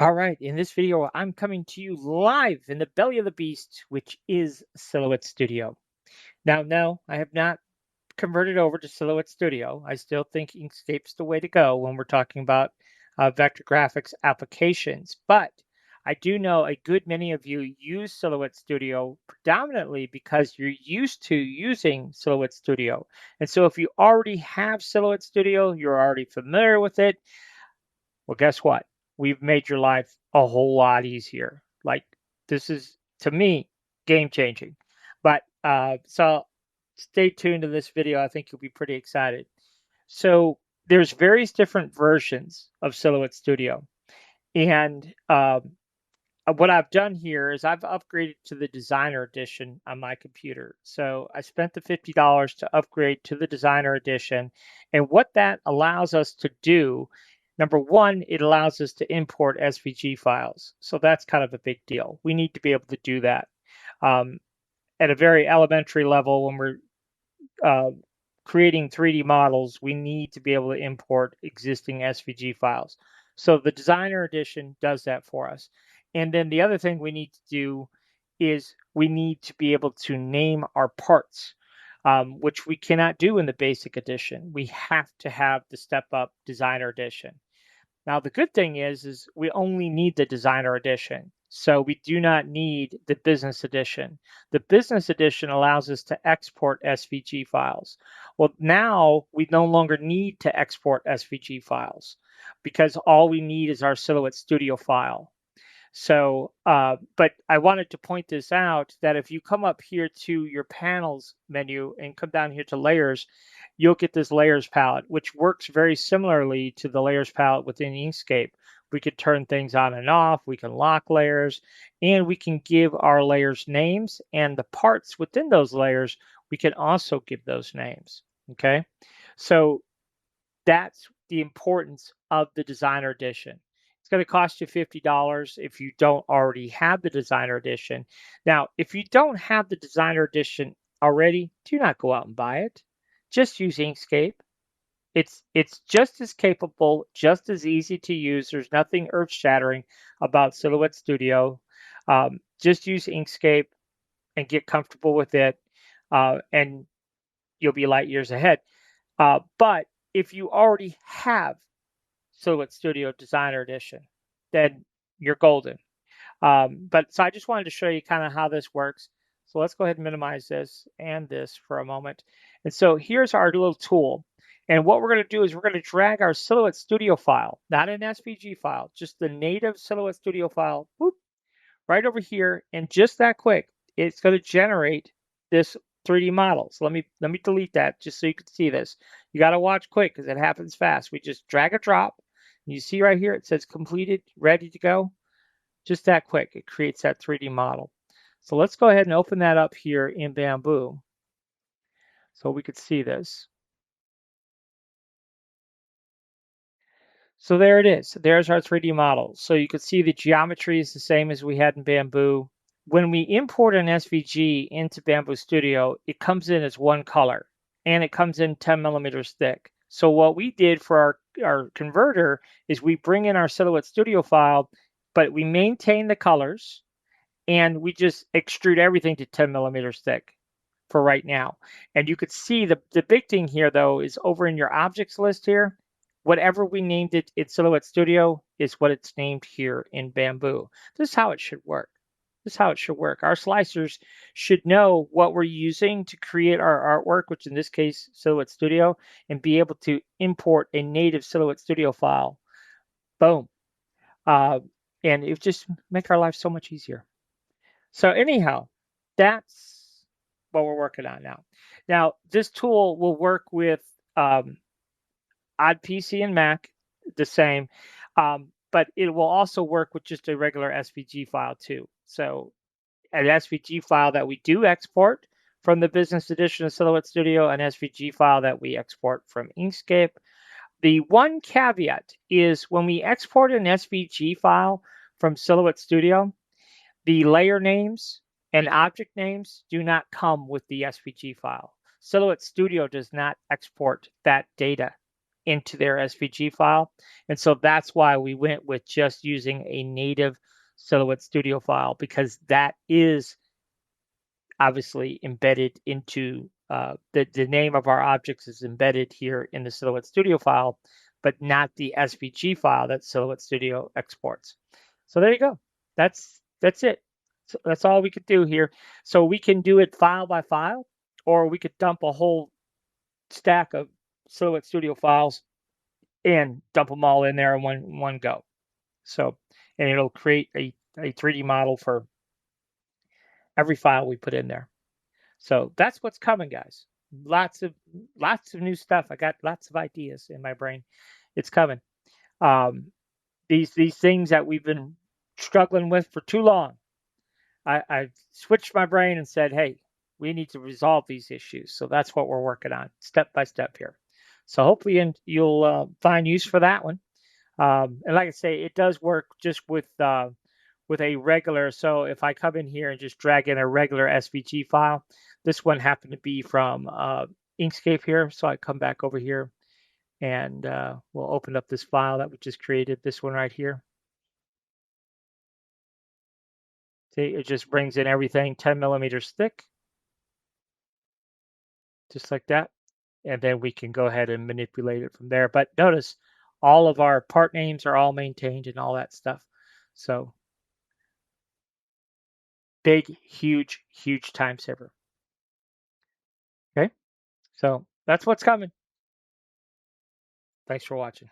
All right, in this video, I'm coming to you live in the belly of the beast, which is Silhouette Studio. Now, no, I have not converted over to Silhouette Studio. I still think Inkscape's the way to go when we're talking about vector graphics applications. But I do know a good many of you use Silhouette Studio predominantly because you're used to using Silhouette Studio. And so if you already have Silhouette Studio, you're already familiar with it. Well, guess what? We've made your life a whole lot easier. Like this is to me game changing. But so stay tuned to this video. I think you'll be pretty excited. So there's various different versions of Silhouette Studio, and what I've done here is I've upgraded to the Designer Edition on my computer. So I spent the $50 to upgrade to the Designer Edition, and what that allows us to do. Number one, it allows us to import SVG files. So that's kind of a big deal. We need to be able to do that. At a very elementary level, when we're creating 3D models, we need to be able to import existing SVG files. So the Designer Edition does that for us. And then the other thing we need to do is we need to be able to name our parts, which we cannot do in the Basic Edition. We have to have the Step Up Designer Edition. Now, the good thing is we only need the Designer Edition. So we do not need the Business Edition. The Business Edition allows us to export SVG files. Well, now we no longer need to export SVG files because all we need is our Silhouette Studio file. So, but I wanted to point this out that if you come up here to your panels menu and come down here to layers, you'll get this layers palette, which works very similarly to the layers palette within Inkscape. We could turn things on and off, we can lock layers, and we can give our layers names, and the parts within those layers, we can also give those names, okay? So that's the importance of the Designer Edition. It's going to cost you $50 if you don't already have the Designer Edition. Now, if you don't have the Designer Edition already, do not go out and buy it. Just use Inkscape. It's just as capable, just as easy to use. There's nothing earth-shattering about Silhouette Studio. Just use Inkscape and get comfortable with it, and you'll be light years ahead. But if you already have Silhouette Studio Designer Edition, then you're golden. But so I just wanted to show you kind of how this works. So let's go ahead and minimize this and this for a moment. And so here's our little tool. And what we're going to do is we're going to drag our Silhouette Studio file, not an SVG file, just the native Silhouette Studio file, whoop, right over here. And just that quick, it's going to generate this 3D model. So let me delete that just so you can see this. You got to watch quick because it happens fast. We just drag a drop. You see right here, it says completed, ready to go. Just that quick, it creates that 3D model. So let's go ahead and open that up here in Bamboo so we could see this. So there it is. There's our 3D model. So you can see the geometry is the same as we had in Bamboo. When we import an SVG into Bamboo Studio, it comes in as one color, and it comes in 10 millimeters thick. So what we did for our converter is we bring in our Silhouette Studio file, but we maintain the colors, and we just extrude everything to 10 millimeters thick for right now. And you could see the big thing here, though, is over in your objects list here, whatever we named it in Silhouette Studio is what it's named here in Bamboo. This is how it should work. This is how it should work. Our slicers should know what we're using to create our artwork, which in this case, Silhouette Studio, and be able to import a native Silhouette Studio file. Boom. And it would just make our life so much easier. So anyhow, that's what we're working on now. Now, this tool will work with odd PC and Mac, the same, but it will also work with just a regular SVG file too. So an SVG file that we do export from the Business Edition of Silhouette Studio, an SVG file that we export from Inkscape. The one caveat is when we export an SVG file from Silhouette Studio, the layer names and object names do not come with the SVG file. Silhouette Studio does not export that data into their SVG file. And so that's why we went with just using a native Silhouette Studio file, because that is obviously embedded into the name of our objects is embedded here in the Silhouette Studio file, but not the SVG file that Silhouette Studio exports. So there you go. That's it. So that's all we could do here. So we can do it file by file, or we could dump a whole stack of Silhouette Studio files and dump them all in there in one go. So, and it'll create a 3D model for every file we put in there. So that's what's coming, guys. Lots of new stuff. I got lots of ideas in my brain. It's coming. Um, these things that we've been struggling with for too long. I switched my brain and said, hey, we need to resolve these issues. So that's what we're working on, step by step here. So hopefully you'll find use for that one. And like I say, it does work just with a regular. So if I come in here and just drag in a regular SVG file, this one happened to be from Inkscape here. So I come back over here and we'll open up this file that we just created, this one right here. See, it just brings in everything 10 millimeters thick, just like that. And then we can go ahead and manipulate it from there. But notice all of our part names are all maintained and all that stuff. So big, huge, huge time saver. Okay, so that's what's coming. Thanks for watching.